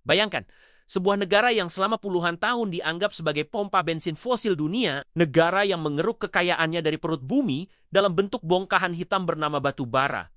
Bayangkan, sebuah negara yang selama puluhan tahun dianggap sebagai pompa bensin fosil dunia, negara yang mengeruk kekayaannya dari perut bumi dalam bentuk bongkahan hitam bernama batu bara.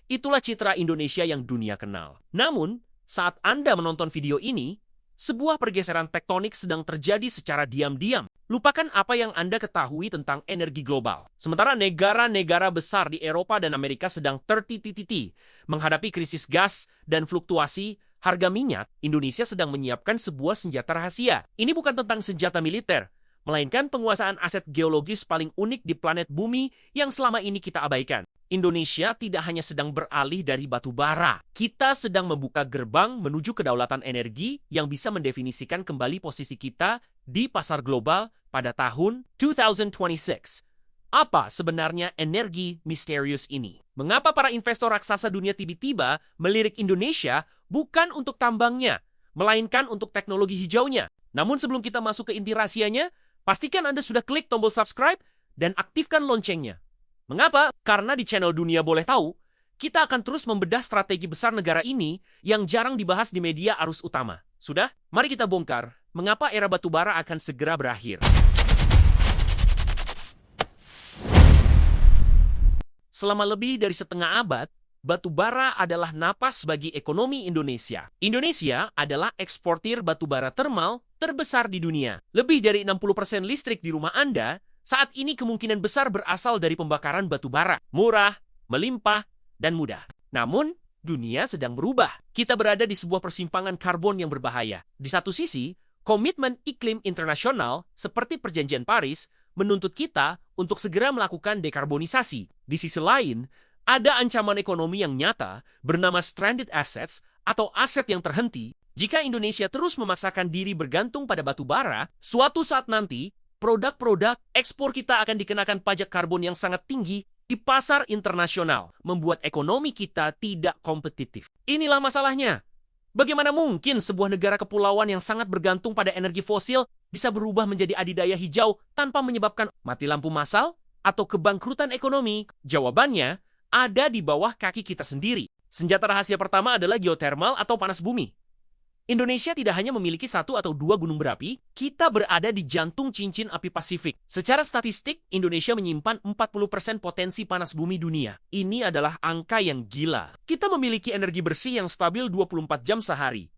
Itulah citra Indonesia yang dunia kenal. Namun, saat Anda menonton video ini, sebuah pergeseran tektonik sedang terjadi secara diam-diam. Lupakan apa yang Anda ketahui tentang energi global. Sementara negara-negara besar di Eropa dan Amerika sedang tertiti-titi menghadapi krisis gas dan fluktuasi harga minyak, Indonesia sedang menyiapkan sebuah senjata rahasia. Ini bukan tentang senjata militer, melainkan penguasaan aset geologis paling unik di planet bumi yang selama ini kita abaikan. Indonesia tidak hanya sedang beralih dari batu bara. Kita sedang membuka gerbang menuju kedaulatan energi yang bisa mendefinisikan kembali posisi kita di pasar global pada tahun 2026. Apa sebenarnya energi misterius ini? Mengapa para investor raksasa dunia tiba-tiba melirik Indonesia bukan untuk tambangnya, melainkan untuk teknologi hijaunya? Namun sebelum kita masuk ke inti rahasianya, pastikan Anda sudah klik tombol subscribe dan aktifkan loncengnya. Mengapa? Karena di channel Dunia Boleh Tahu, kita akan terus membedah strategi besar negara ini yang jarang dibahas di media arus utama. Sudah? Mari kita bongkar mengapa era batubara akan segera berakhir. Selama lebih dari setengah abad, batubara adalah napas bagi ekonomi Indonesia. Indonesia adalah eksportir batubara termal terbesar di dunia. Lebih dari 60% listrik di rumah Anda saat ini kemungkinan besar berasal dari pembakaran batu bara. Murah, melimpah, dan mudah. Namun, dunia sedang berubah. Kita berada di sebuah persimpangan karbon yang berbahaya. Di satu sisi, komitmen iklim internasional seperti Perjanjian Paris menuntut kita untuk segera melakukan dekarbonisasi. Di sisi lain, ada ancaman ekonomi yang nyata bernama stranded assets atau aset yang terhenti. Jika Indonesia terus memaksakan diri bergantung pada batu bara, suatu saat nanti, produk-produk ekspor kita akan dikenakan pajak karbon yang sangat tinggi di pasar internasional, membuat ekonomi kita tidak kompetitif. Inilah masalahnya. Bagaimana mungkin sebuah negara kepulauan yang sangat bergantung pada energi fosil bisa berubah menjadi adidaya hijau tanpa menyebabkan mati lampu massal atau kebangkrutan ekonomi? Jawabannya ada di bawah kaki kita sendiri. Senjata rahasia pertama adalah geothermal atau panas bumi. Indonesia tidak hanya memiliki 1 atau 2 gunung berapi, kita berada di jantung cincin api Pasifik. Secara statistik, Indonesia menyimpan 40% potensi panas bumi dunia. Ini adalah angka yang gila. Kita memiliki energi bersih yang stabil 24 jam sehari.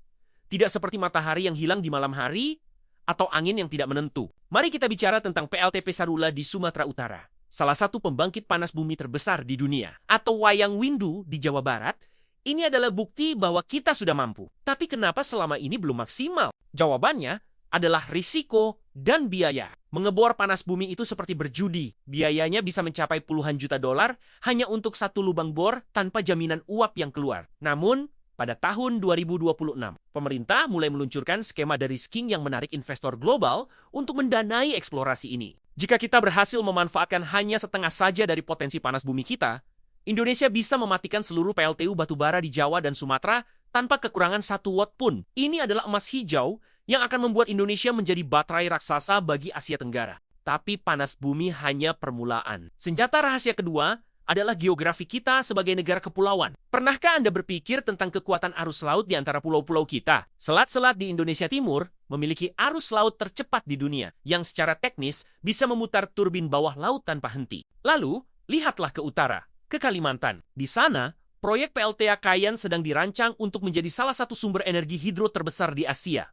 Tidak seperti matahari yang hilang di malam hari atau angin yang tidak menentu. Mari kita bicara tentang PLTP Sarula di Sumatera Utara, salah satu pembangkit panas bumi terbesar di dunia, atau Wayang Windu di Jawa Barat. Ini adalah bukti bahwa kita sudah mampu. Tapi kenapa selama ini belum maksimal? Jawabannya adalah risiko dan biaya. Mengebor panas bumi itu seperti berjudi. Biayanya bisa mencapai puluhan juta dolar hanya untuk satu lubang bor tanpa jaminan uap yang keluar. Namun, pada tahun 2026, pemerintah mulai meluncurkan skema de-risking yang menarik investor global untuk mendanai eksplorasi ini. Jika kita berhasil memanfaatkan hanya setengah saja dari potensi panas bumi kita, Indonesia bisa mematikan seluruh PLTU batubara di Jawa dan Sumatera tanpa kekurangan 1 watt pun. Ini adalah emas hijau yang akan membuat Indonesia menjadi baterai raksasa bagi Asia Tenggara. Tapi panas bumi hanya permulaan. Senjata rahasia kedua adalah geografi kita sebagai negara kepulauan. Pernahkah Anda berpikir tentang kekuatan arus laut di antara pulau-pulau kita? Selat-selat di Indonesia Timur memiliki arus laut tercepat di dunia, yang secara teknis bisa memutar turbin bawah laut tanpa henti. Lalu, lihatlah ke utara, ke Kalimantan. Di sana, proyek PLTA Kayan sedang dirancang untuk menjadi salah satu sumber energi hidro terbesar di Asia.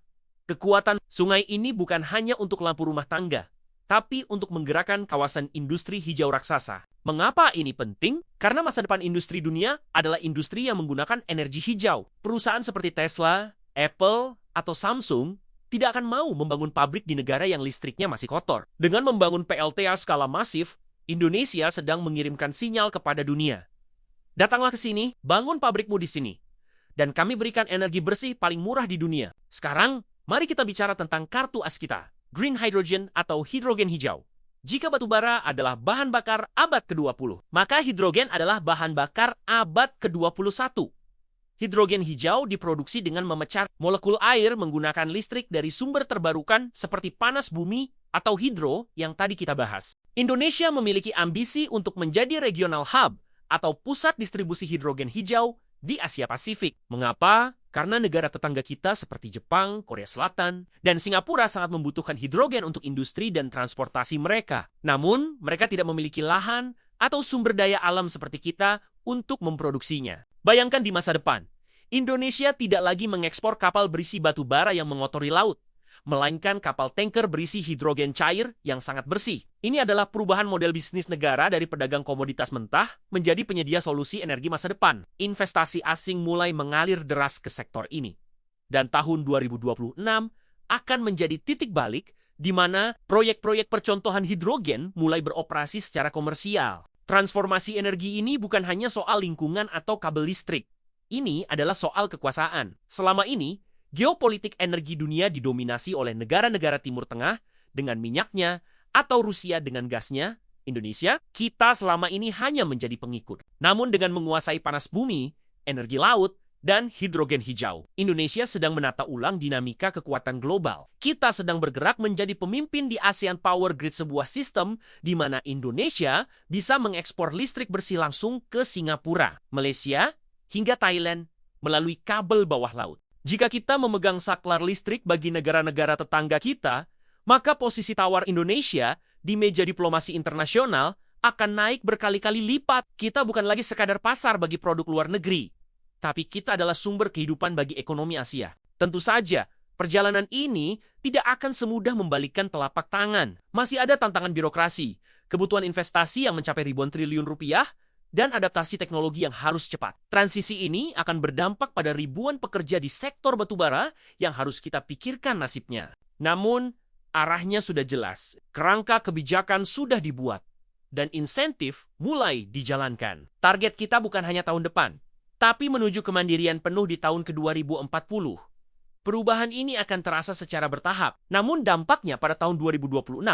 Kekuatan sungai ini bukan hanya untuk lampu rumah tangga, tapi untuk menggerakkan kawasan industri hijau raksasa. Mengapa ini penting? Karena masa depan industri dunia adalah industri yang menggunakan energi hijau. Perusahaan seperti Tesla, Apple, atau Samsung tidak akan mau membangun pabrik di negara yang listriknya masih kotor. Dengan membangun PLTA skala masif, Indonesia sedang mengirimkan sinyal kepada dunia. Datanglah ke sini, bangun pabrikmu di sini. Dan kami berikan energi bersih paling murah di dunia. Sekarang, mari kita bicara tentang kartu as kita, green hydrogen atau hidrogen hijau. Jika batubara adalah bahan bakar abad ke-20, maka hidrogen adalah bahan bakar abad ke-21. Hidrogen hijau diproduksi dengan memecah molekul air menggunakan listrik dari sumber terbarukan seperti panas bumi atau hidro yang tadi kita bahas. Indonesia memiliki ambisi untuk menjadi regional hub atau pusat distribusi hidrogen hijau di Asia Pasifik. Mengapa? Karena negara tetangga kita seperti Jepang, Korea Selatan, dan Singapura sangat membutuhkan hidrogen untuk industri dan transportasi mereka. Namun, mereka tidak memiliki lahan atau sumber daya alam seperti kita untuk memproduksinya. Bayangkan di masa depan, Indonesia tidak lagi mengekspor kapal berisi batu bara yang mengotori laut, melainkan kapal tanker berisi hidrogen cair yang sangat bersih. Ini adalah perubahan model bisnis negara dari pedagang komoditas mentah menjadi penyedia solusi energi masa depan. Investasi asing mulai mengalir deras ke sektor ini. Dan tahun 2026 akan menjadi titik balik di mana proyek-proyek percontohan hidrogen mulai beroperasi secara komersial. Transformasi energi ini bukan hanya soal lingkungan atau kabel listrik. Ini adalah soal kekuasaan. Selama ini, geopolitik energi dunia didominasi oleh negara-negara Timur Tengah dengan minyaknya atau Rusia dengan gasnya. Indonesia, kita selama ini hanya menjadi pengikut. Namun dengan menguasai panas bumi, energi laut, dan hidrogen hijau, Indonesia sedang menata ulang dinamika kekuatan global. Kita sedang bergerak menjadi pemimpin di ASEAN Power Grid, sebuah sistem di mana Indonesia bisa mengekspor listrik bersih langsung ke Singapura, Malaysia, hingga Thailand melalui kabel bawah laut. Jika kita memegang saklar listrik bagi negara-negara tetangga kita, maka posisi tawar Indonesia di meja diplomasi internasional akan naik berkali-kali lipat. Kita bukan lagi sekadar pasar bagi produk luar negeri, tapi kita adalah sumber kehidupan bagi ekonomi Asia. Tentu saja, perjalanan ini tidak akan semudah membalikkan telapak tangan. Masih ada tantangan birokrasi, kebutuhan investasi yang mencapai ribuan triliun rupiah, dan adaptasi teknologi yang harus cepat. Transisi ini akan berdampak pada ribuan pekerja di sektor batubara yang harus kita pikirkan nasibnya. Namun, arahnya sudah jelas. Kerangka kebijakan sudah dibuat, dan insentif mulai dijalankan. Target kita bukan hanya tahun depan, tapi menuju kemandirian penuh di tahun ke-2040. Perubahan ini akan terasa secara bertahap, namun dampaknya pada tahun 2026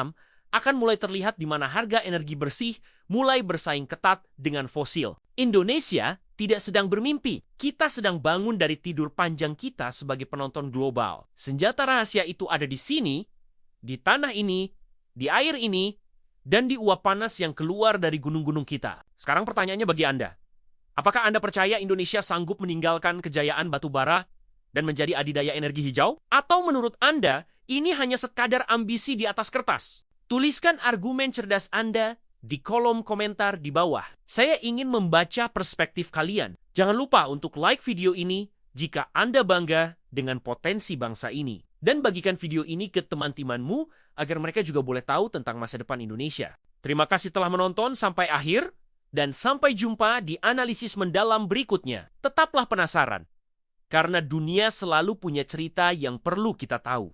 akan mulai terlihat di mana harga energi bersih mulai bersaing ketat dengan fosil. Indonesia tidak sedang bermimpi. Kita sedang bangun dari tidur panjang kita sebagai penonton global. Senjata rahasia itu ada di sini, di tanah ini, di air ini, dan di uap panas yang keluar dari gunung-gunung kita. Sekarang pertanyaannya bagi Anda. Apakah Anda percaya Indonesia sanggup meninggalkan kejayaan batu bara dan menjadi adidaya energi hijau? Atau menurut Anda, ini hanya sekadar ambisi di atas kertas? Tuliskan argumen cerdas Anda di kolom komentar di bawah. Saya ingin membaca perspektif kalian. Jangan lupa untuk like video ini jika Anda bangga dengan potensi bangsa ini. Dan bagikan video ini ke teman-temanmu agar mereka juga boleh tahu tentang masa depan Indonesia. Terima kasih telah menonton sampai akhir, dan sampai jumpa di analisis mendalam berikutnya. Tetaplah penasaran, karena dunia selalu punya cerita yang perlu kita tahu.